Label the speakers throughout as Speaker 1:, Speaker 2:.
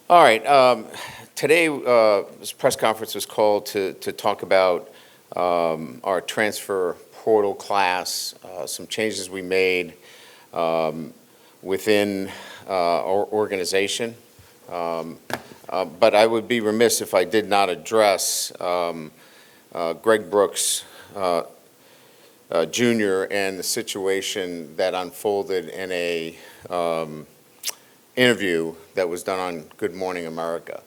Speaker 1: All right. Today, this press conference was called to talk about our transfer portal class, some changes we made within our organization. But I would be remiss if I did not address Greg Brooks Jr. and the situation that unfolded in a interview that was done on Good Morning America.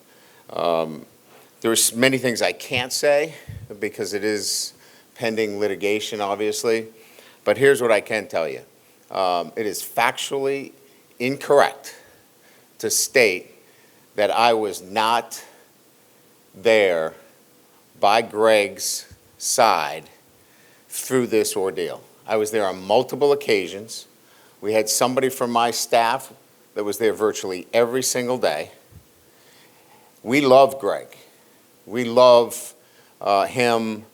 Speaker 1: There's many things I can't say because it is pending litigation, obviously, but here's what I can tell you. It is factually incorrect to state that I was not there by Greg's side through this ordeal. I was there on multiple occasions. We had somebody from my staff that was there virtually every single day. We love Greg. We love him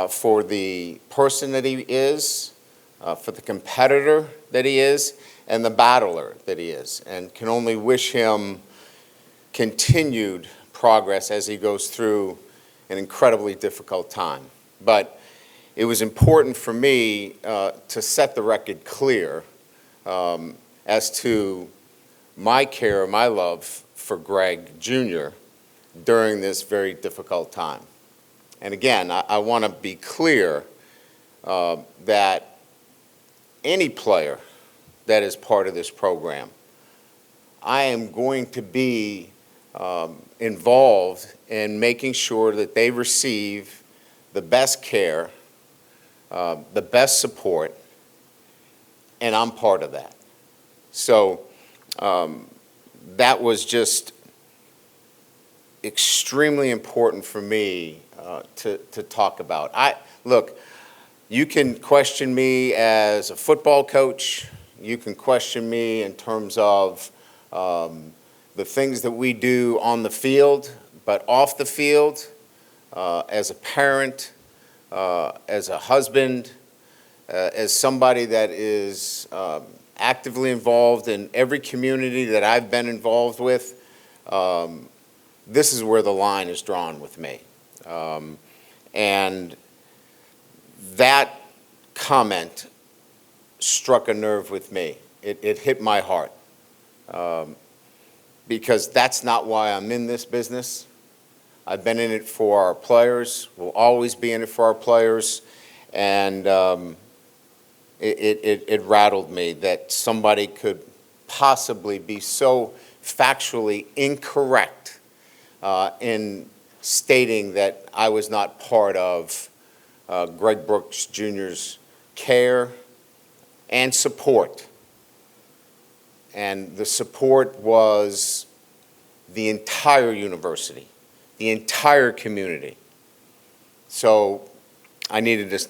Speaker 1: for the person that he is, for the competitor that he is, and the battler that he is, and can only wish him continued progress as he goes through an incredibly difficult time. But it was important for me to set the record clear as to my care, my love for Greg Jr. during this very difficult time. And again, I want to be clear that any player that is part of this program, I am going to be involved in making sure that they receive the best care, the best support, and I'm part of that. So that was just extremely important for me to talk about. Look, you can question me as a football coach. You can question me in terms of the things that we do on the field, but off the field, as a parent, as a husband, as somebody that is actively involved in every community that I've been involved with, this is where the line is drawn with me. And that comment struck a nerve with me. It hit my heart. Because that's not why I'm in this business. I've been in it for our players, will always be in it for our players, and it rattled me that somebody could possibly be so factually incorrect in stating that I was not part of Greg Brooks Jr.'s care and support. And the support was the entire university, the entire community. So I needed to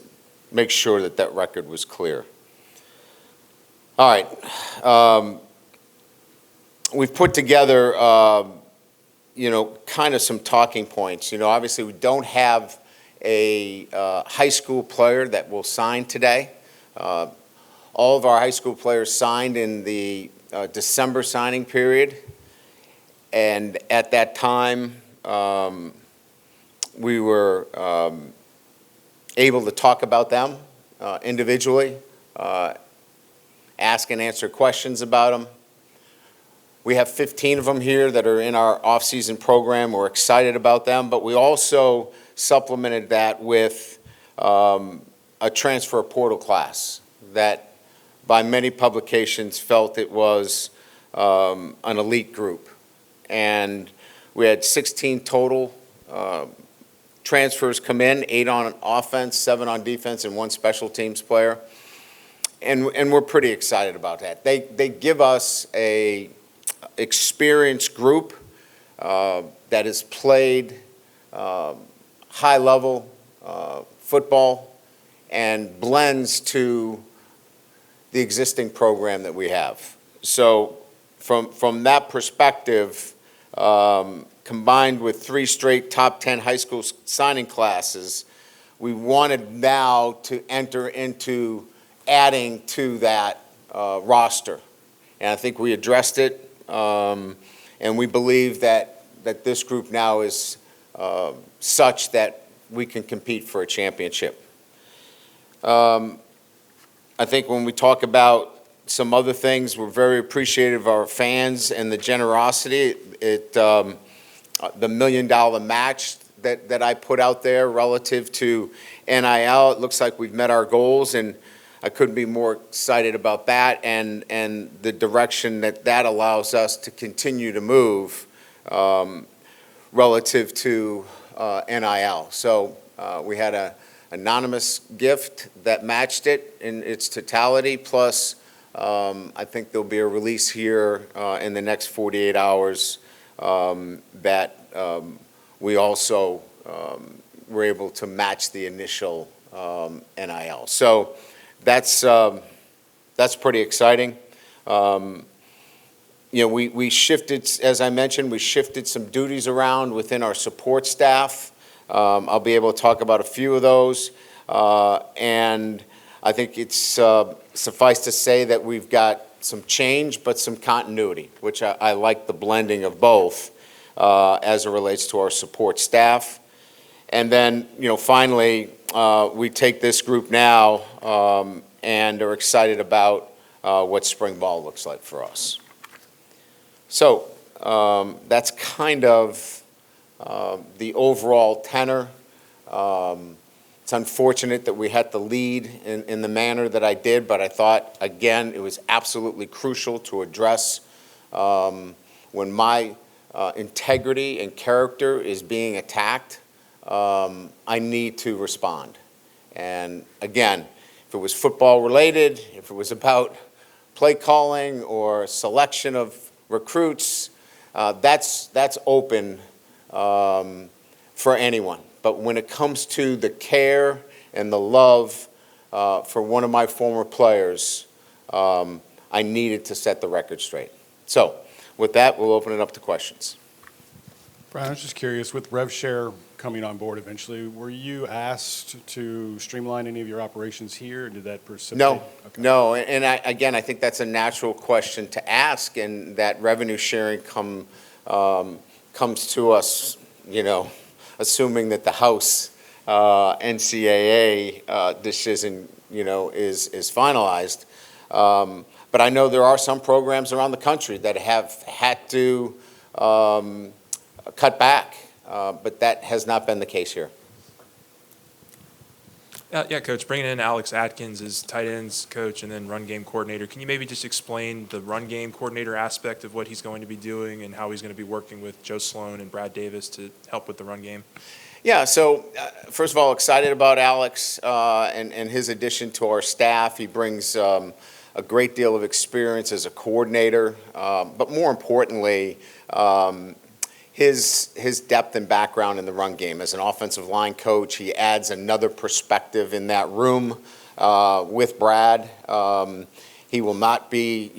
Speaker 1: make sure that that record was clear. All right. We've put together, kind of some talking points. Obviously we don't have a high school player that will sign today. All of our high school players signed in the December signing period, and at that time we were able to talk about them individually, ask and answer questions about them. We have 15 of them here that are in our off-season program. We're excited about them, but we also supplemented that with a transfer portal class that by many publications felt it was an elite group. And we had 16 total transfers come in, 8 on offense, 7 on defense, and 1 special teams player. And we're pretty excited about that. They give us a experienced group that has played high-level football and blends to the existing program that we have. So from that perspective, combined with 3 straight top 10 high school signing classes, we wanted now to enter into adding to that roster. And I think we addressed it. And And we believe that this group now is such that we can compete for a championship. I think when we talk about some other things, we're very appreciative of our fans and the generosity. The $1 million match that I put out there relative to NIL, it looks like we've met our goals, and I couldn't be more excited about that and the direction that allows us to continue to move relative to NIL. So we had an anonymous gift that matched it in its totality, plus I think there'll be a release here in the next 48 hours that we also were able to match the initial NIL. So that's pretty exciting. We shifted, as I mentioned, we shifted some duties around within our support staff. I'll be able to talk about a few of those. And I think it's suffice to say that we've got some change, but some continuity, which I like the blending of both as it relates to our support staff. And then, finally, we take this group now and are excited about what spring ball looks like for us. So that's kind of the overall tenor. It's unfortunate that we had to lead in the manner that I did, but I thought, again, it was absolutely crucial to address when my integrity and character is being attacked, I need to respond. And again, if it was football related, if it was about play calling or selection of recruits, that's open for anyone. But when it comes to the care and the love for one of my former players, I needed to set the record straight. So with that, we'll open it up to questions.
Speaker 2: Brian, I was just curious, with RevShare coming on board eventually, were you asked to streamline any of your operations here? Or did that precipitate?
Speaker 1: No,
Speaker 2: okay.
Speaker 1: no. And I think that's a natural question to ask, and that revenue sharing comes to us, assuming that the House NCAA decision, is finalized. But I know there are some programs around the country that have had to cut back, but that has not been the case here.
Speaker 3: Yeah, Coach, bringing in Alex Atkins as tight ends coach and then run game coordinator, can you maybe just explain the run game coordinator aspect of what he's going to be doing and how he's going to be working with Joe Sloan and Brad Davis to help with the run game?
Speaker 1: Yeah, so first of all, excited about Alex and his addition to our staff. He brings a great deal of experience as a coordinator, but more importantly, his depth and background in the run game. As an offensive line coach, he adds another perspective in that room with Brad. He will not be,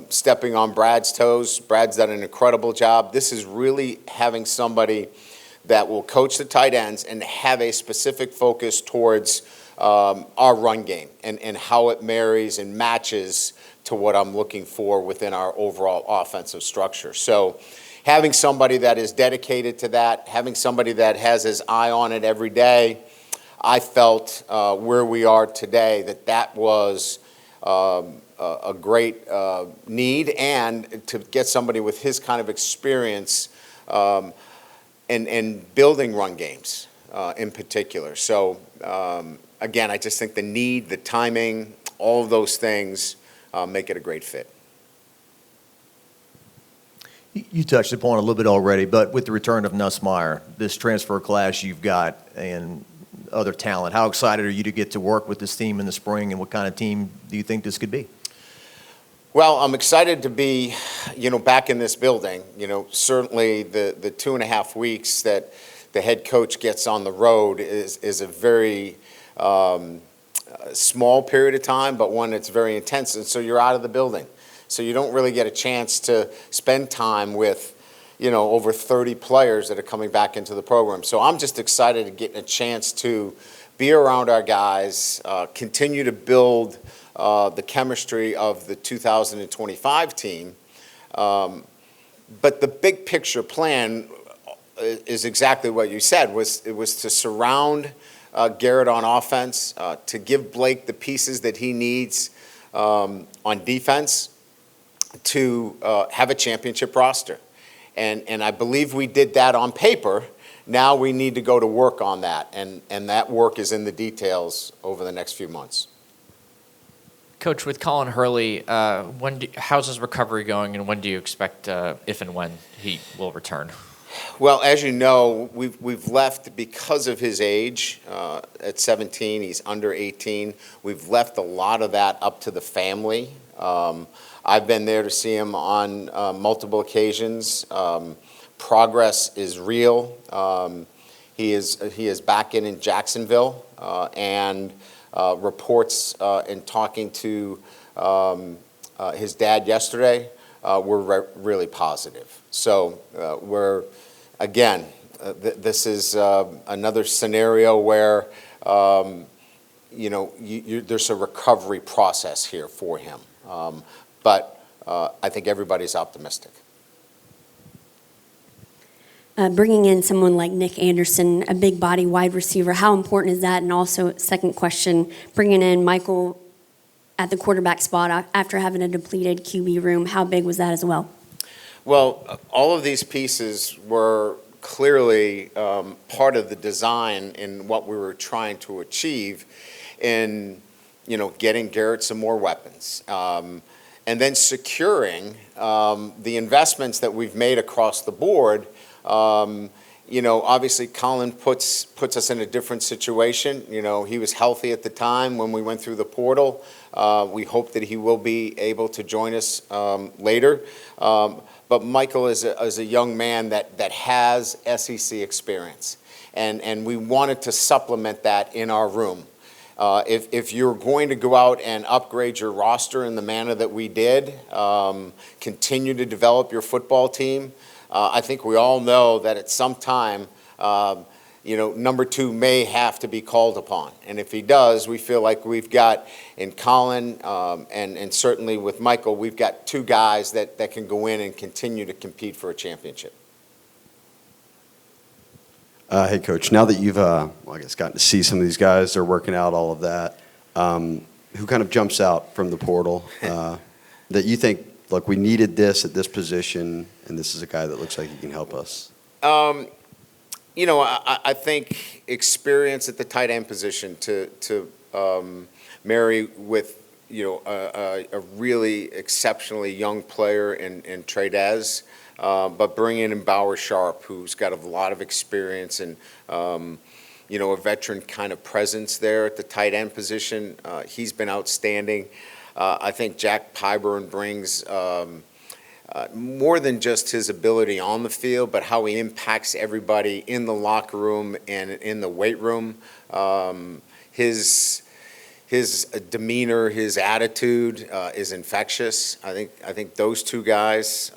Speaker 1: stepping on Brad's toes. Brad's done an incredible job. This is really having somebody that will coach the tight ends and have a specific focus towards our run game and how it marries and matches to what I'm looking for within our overall offensive structure. So having somebody that is dedicated to that, having somebody that has his eye on it every day, I felt where we are today that was a great need, and to get somebody with his kind of experience and building run games in particular. So again, I just think the need, the timing, all of those things make it a great fit.
Speaker 4: You touched upon it a little bit already, but with the return of Nussmeier, this transfer class you've got and other talent, how excited are you to get to work with this team in the spring, and what kind of team do you think this could be?
Speaker 1: Well, I'm excited to be, back in this building. Certainly the 2.5 weeks that the head coach gets on the road is a very small period of time, but one that's very intense. And so you're out of the building. So you don't really get a chance to spend time with, over 30 players that are coming back into the program. So I'm just excited to get a chance to be around our guys, continue to build the chemistry of the 2025 team. But the big picture plan is exactly what you said, it was to surround Garrett on offense, to give Blake the pieces that he needs on defense to have a championship roster. And I believe we did that on paper. Now we need to go to work on that, and that work is in the details over the next few months.
Speaker 5: Coach, with Colin Hurley, how's his recovery going, and when do you expect, if and when, he will return?
Speaker 1: Well, as you know, we've left because of his age. At 17, he's under 18. We've left a lot of that up to the family. I've been there to see him on multiple occasions. Progress is real. He is back in Jacksonville, and reports in talking to his dad yesterday were really positive. So we're, again, this is another scenario where, there's a recovery process here for him. But I think everybody's optimistic.
Speaker 6: Bringing in someone like Nick Anderson, a big body wide receiver, how important is that? And also, second question, bringing in Michael at the quarterback spot after having a depleted QB room, how big was that as well?
Speaker 1: Well, all of these pieces were clearly part of the design in what we were trying to achieve in, getting Garrett some more weapons. And then securing the investments that we've made across the board. Obviously Colin puts us in a different situation. He was healthy at the time when we went through the portal. We hope that he will be able to join us later. But Michael is a young man that has SEC experience, and we wanted to supplement that in our room. If you're going to go out and upgrade your roster in the manner that we did, continue to develop your football team, I think we all know that at some time, number 2 may have to be called upon. And if he does, we feel like we've got in Colin and certainly with Michael, we've got 2 guys that can go in and continue to compete for a championship.
Speaker 7: Hey, Coach, now that you've, gotten to see some of these guys, they're working out all of that, who kind of jumps out from the portal that you think, look, we needed this at this position, and this is a guy that looks like he can help us?
Speaker 1: I think experience at the tight end position to marry with, a really exceptionally young player in Tradez, but bringing in Bauer Sharp, who's got a lot of experience and, a veteran kind of presence there at the tight end position. He's been outstanding. I think Jack Pyburn brings more than just his ability on the field, but how he impacts everybody in the locker room and in the weight room. His demeanor, his attitude is infectious. I think those 2 guys.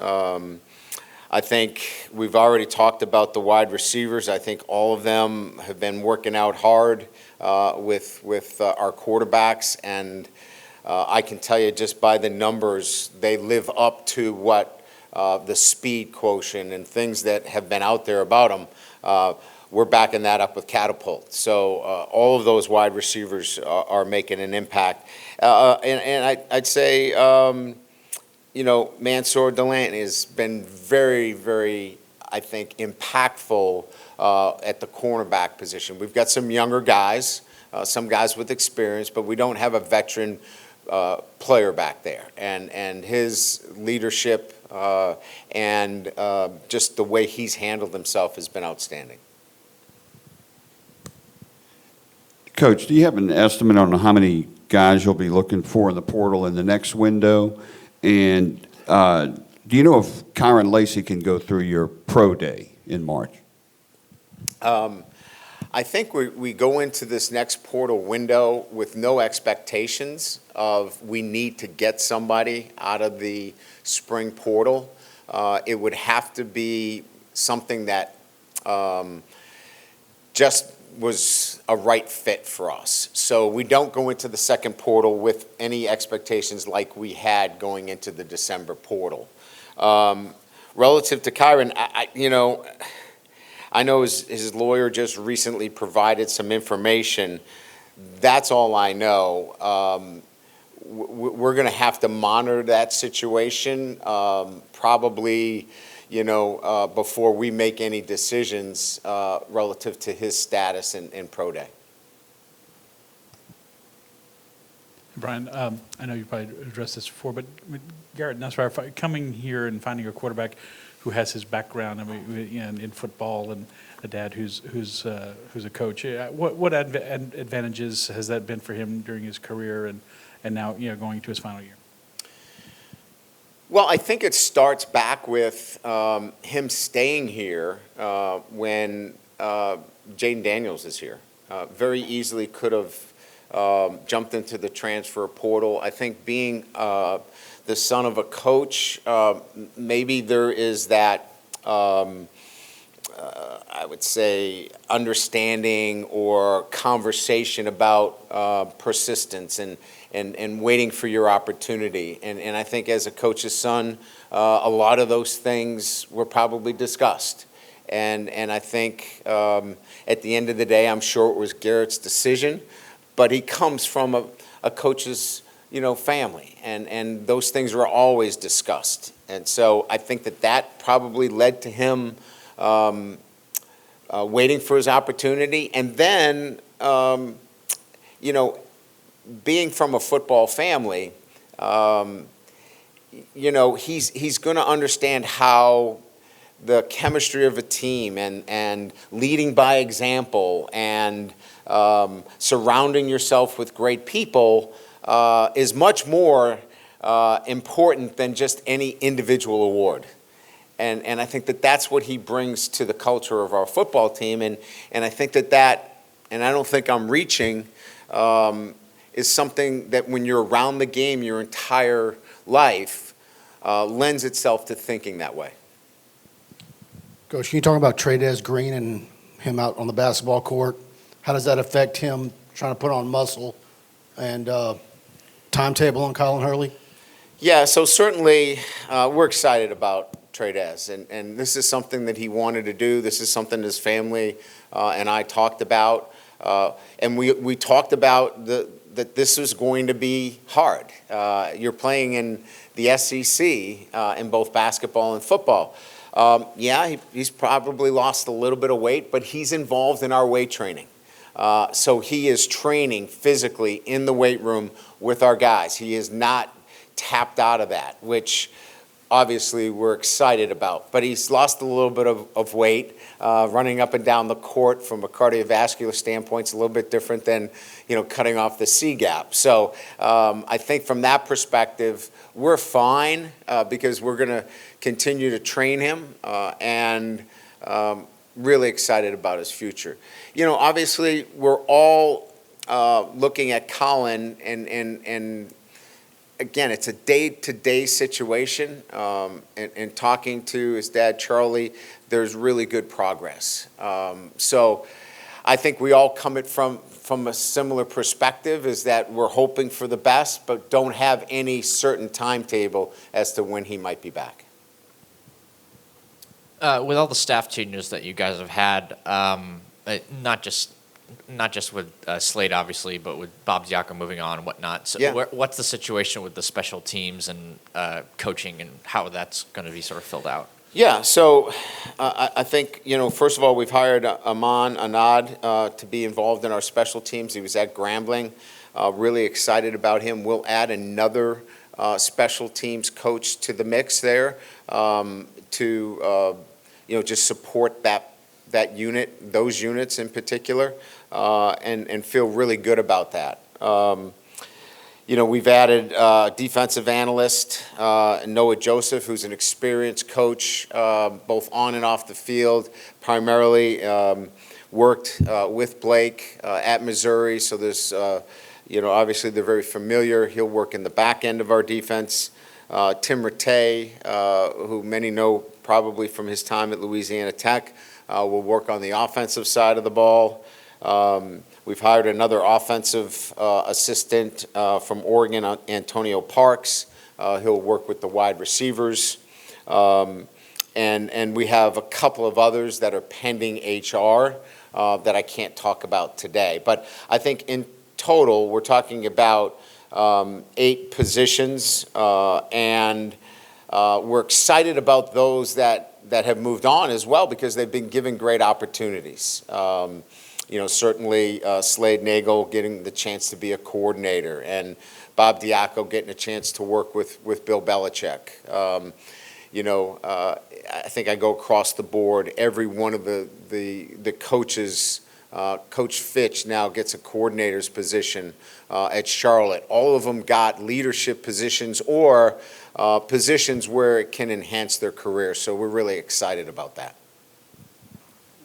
Speaker 1: I think we've already talked about the wide receivers. I think all of them have been working out hard with our quarterbacks, and I can tell you just by the numbers, they live up to what the speed quotient and things that have been out there about them. We're backing that up with Catapult. So all of those wide receivers are making an impact. And I'd say, Mansour Delaney has been very, very, I think, impactful at the cornerback position. We've got some younger guys, some guys with experience, but we don't have a veteran player back there, and his leadership and just the way he's handled himself has been outstanding.
Speaker 8: Coach, do you have an estimate on how many guys you'll be looking for in the portal in the next window? And do you know if Kyron Lacey can go through your pro day in March?
Speaker 1: I think we go into this next portal window with no expectations of we need to get somebody out of the spring portal. It would have to be something that just was a right fit for us. So we don't go into the second portal with any expectations like we had going into the December portal. Relative to Kyron, I know his lawyer just recently provided some information. That's all I know. We're going to have to monitor that situation, probably, before we make any decisions relative to his status in Pro Day.
Speaker 9: Brian, I know you probably addressed this before, but Garrett Nussmeier, coming here and finding a quarterback who has his background, in football, and a dad who's a coach, what advantages has that been for him during his career and now going to his final year?
Speaker 1: Well, I think it starts back with him staying here when Jaden Daniels is here. Very easily could have jumped into the transfer portal. I think being the son of a coach, maybe there is that, I would say, understanding or conversation about persistence and waiting for your opportunity. And I think as a coach's son, a lot of those things were probably discussed. And I think at the end of the day, I'm sure it was Garrett's decision, but he comes from a coach's family, and those things were always discussed. And so I think that probably led to him waiting for his opportunity. And then, being from a football family, he's going to understand how the chemistry of a team and leading by example and surrounding yourself with great people is much more important than just any individual award. And I think that's what he brings to the culture of our football team. And I think that, and I don't think I'm reaching, is something that when you're around the game your entire life lends itself to thinking that way.
Speaker 10: Coach, can you talk about Trey'Dez Green and him out on the basketball court? How does that affect him trying to put on muscle and timetable on Colin Hurley?
Speaker 1: Yeah, so certainly we're excited about Trey'Dez, and this is something that he wanted to do. This is something his family and I talked about, and we talked about that this was going to be hard. You're playing in the SEC in both basketball and football. He's probably lost a little bit of weight, but he's involved in our weight training. So he is training physically in the weight room with our guys. He is not tapped out of that, which obviously we're excited about. But he's lost a little bit of weight. Running up and down the court from a cardiovascular standpoint is a little bit different than cutting off the C-gap. So I think from that perspective, we're fine because we're going to continue to train him and really excited about his future. Obviously, we're all looking at Colin, and again, it's a day-to-day situation. And talking to his dad, Charlie, there's really good progress. So I think we all come at from a similar perspective, is that we're hoping for the best, but don't have any certain timetable as to when he might be back.
Speaker 5: With all the staff changes that you guys have had, not just with Slade, obviously, but with Bob Diaco moving on and whatnot. So
Speaker 1: Yeah.
Speaker 5: what's the situation with the special teams and coaching and how that's going to be sort of filled out?
Speaker 1: Yeah, so I think, first of all, we've hired Aman Anad to be involved in our special teams. He was at Grambling. Really excited about him. We'll add another special teams coach to the mix there to just support that unit, those units in particular, and feel really good about that. We've added defensive analyst Noah Joseph, who's an experienced coach, both on and off the field, primarily worked with Blake at Missouri. So there's, obviously they're very familiar. He'll work in the back end of our defense. Tim Rattay, who many know probably from his time at Louisiana Tech, will work on the offensive side of the ball. We've hired another offensive assistant from Oregon, Antonio Parks. He'll work with the wide receivers. And we have a couple of others that are pending HR that I can't talk about today. But I think in total, we're talking about 8 positions, and we're excited about those that have moved on as well because they've been given great opportunities. Certainly Slade Nagel getting the chance to be a coordinator, and Bob Diaco getting a chance to work with Bill Belichick. I think I go across the board. Every one of the coaches, Coach Fitch now gets a coordinator's position at Charlotte. All of them got leadership positions or positions where it can enhance their career. So we're really excited about that.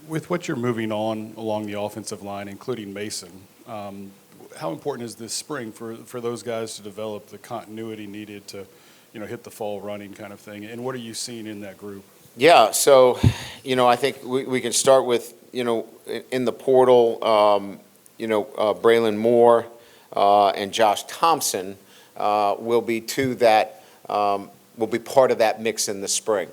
Speaker 2: With what you're moving on along the offensive line, including Mason, how important is this spring for those guys to develop the continuity needed to, hit the fall running kind of thing? And what are you seeing in that group?
Speaker 1: Yeah, so, I think we can start with, in the portal, Braylon Moore and Josh Thompson will be 2 that will be part of that mix in the spring.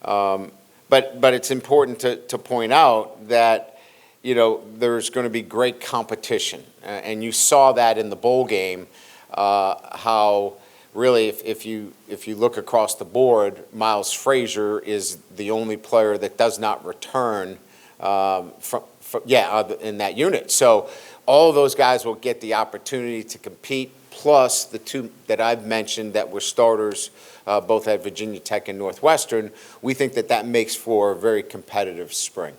Speaker 1: But it's important to point out that, there's going to be great competition. And you saw that in the bowl game, how really if you look across the board, Miles Frazier is the only player that does not return in that unit. So all of those guys will get the opportunity to compete, plus the 2 that I've mentioned that were starters both at Virginia Tech and Northwestern. We think that makes for a very competitive spring.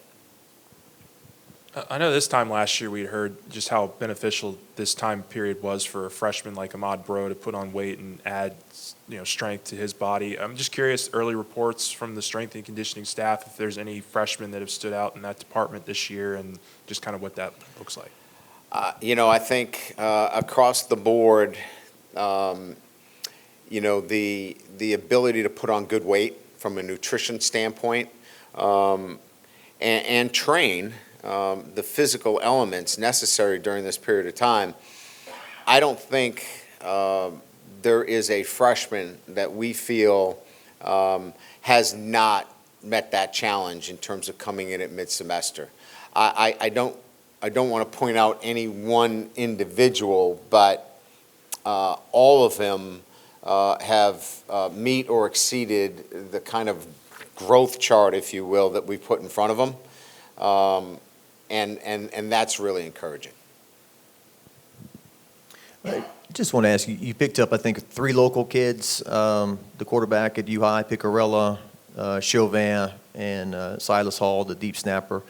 Speaker 3: I know this time last year we had heard just how beneficial this time period was for a freshman like Ahmad Bro to put on weight and add, strength to his body. I'm just curious, early reports from the strength and conditioning staff, if there's any freshmen that have stood out in that department this year and just kind of what that looks like.
Speaker 1: I think across the board, the ability to put on good weight from a nutrition standpoint and train the physical elements necessary during this period of time. I don't think there is a freshman that we feel has not met that challenge in terms of coming in at mid-semester. I don't want to point out any one individual, but all of them have meet or exceeded the kind of growth chart, if you will, that we put in front of them. And that's really encouraging.
Speaker 4: I just want to ask you, you picked up, I think, 3 local kids, the quarterback at U High, Picarella, Chauvin, and Silas Hall, the deep snapper.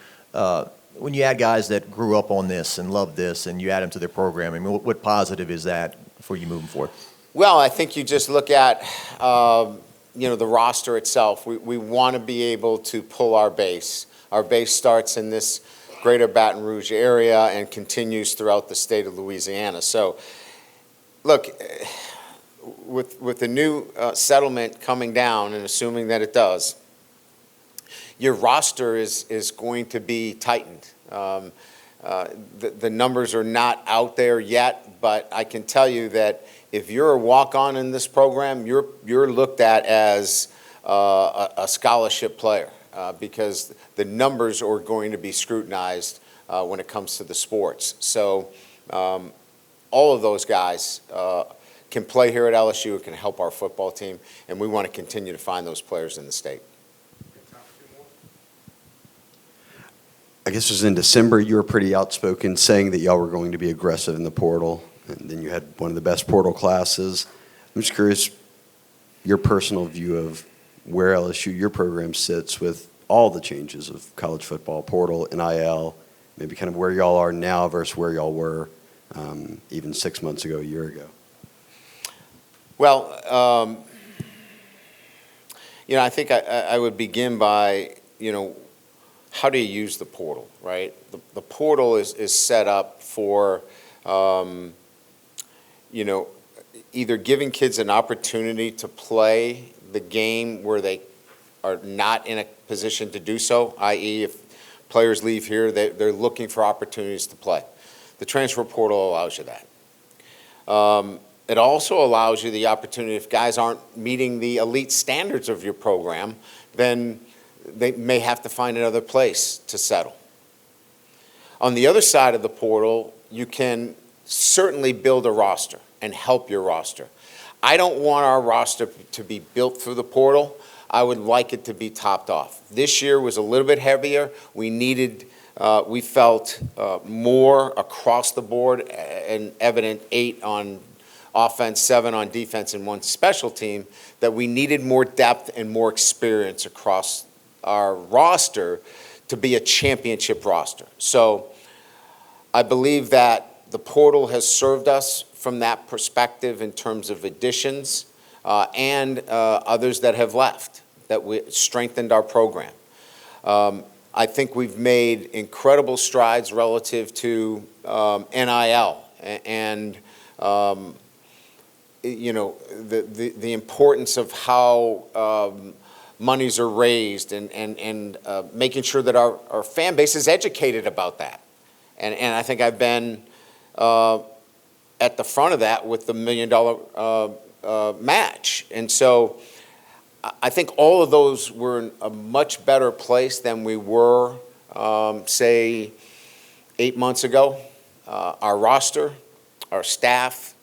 Speaker 4: When you add guys that grew up on this and love this and you add them to their program, I mean, what positive is that for you moving forward?
Speaker 1: Well, I think you just look at, the roster itself. We want to be able to pull our base. Our base starts in this greater Baton Rouge area and continues throughout the state of Louisiana. So, look, with the new settlement coming down, and assuming that it does, your roster is going to be tightened. The numbers are not out there yet, but I can tell you that if you're a walk-on in this program, you're looked at as a scholarship player. Because the numbers are going to be scrutinized when it comes to the sports. So all of those guys can play here at LSU. It can help our football team, and we want to continue to find those players in the state.
Speaker 7: I guess it was in December, you were pretty outspoken saying that y'all were going to be aggressive in the portal, and then you had one of the best portal classes. I'm just curious, your personal view of where LSU, your program sits with all the changes of college football, portal, NIL, maybe kind of where y'all are now versus where y'all were even 6 months ago, a year ago.
Speaker 1: Well, I think I would begin by, how do you use the portal, right? The portal is set up for, either giving kids an opportunity to play the game where they are not in a position to do so, i.e. if players leave here, they're looking for opportunities to play. The transfer portal allows you that. It also allows you the opportunity, if guys aren't meeting the elite standards of your program, then they may have to find another place to settle. On the other side of the portal, you can certainly build a roster and help your roster. I don't want our roster to be built through the portal. I would like it to be topped off. This year was a little bit heavier. We felt more across the board, and evident 8 on offense, 7 on defense, and 1 special team, that we needed more depth and more experience across our roster to be a championship roster. So I believe that the portal has served us from that perspective in terms of additions and others that have left, that we strengthened our program. I think we've made incredible strides relative to NIL and the importance of how monies are raised and making sure that our fan base is educated about that. And I think I've been at the front of that with the $1 million match. And so I think all of those were in a much better place than we were, say, 8 months ago. Our roster, our staff,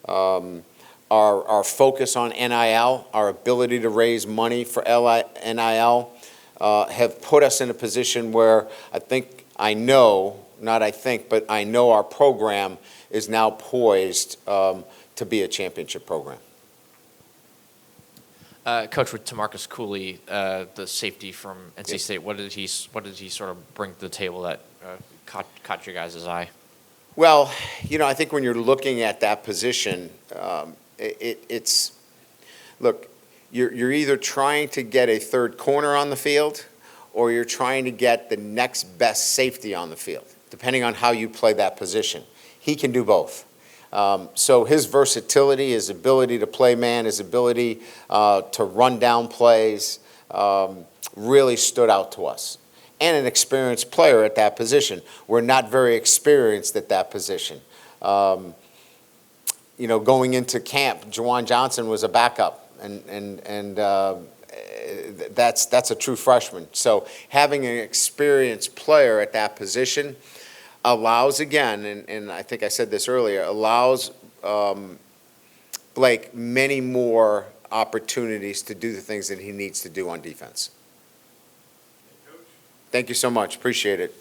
Speaker 1: our focus on NIL, our ability to raise money for NIL have put us in a position where I know our program is now poised to be a championship program.
Speaker 5: Coach, with Tamarcus Cooley, the safety from NC State, what did he sort of bring to the table that caught your guys' eye?
Speaker 1: Well, I think when you're looking at that position, you're either trying to get a third corner on the field or you're trying to get the next best safety on the field, depending on how you play that position. He can do both. So his versatility, his ability to play man, his ability to run down plays really stood out to us. And an experienced player at that position. We're not very experienced at that position. Going into camp, Juwan Johnson was a backup, and that's a true freshman. So having an experienced player at that position allows, again, and I think I said this earlier, allows Blake many more opportunities to do the things that he needs to do on defense. Thank you so much. Appreciate it.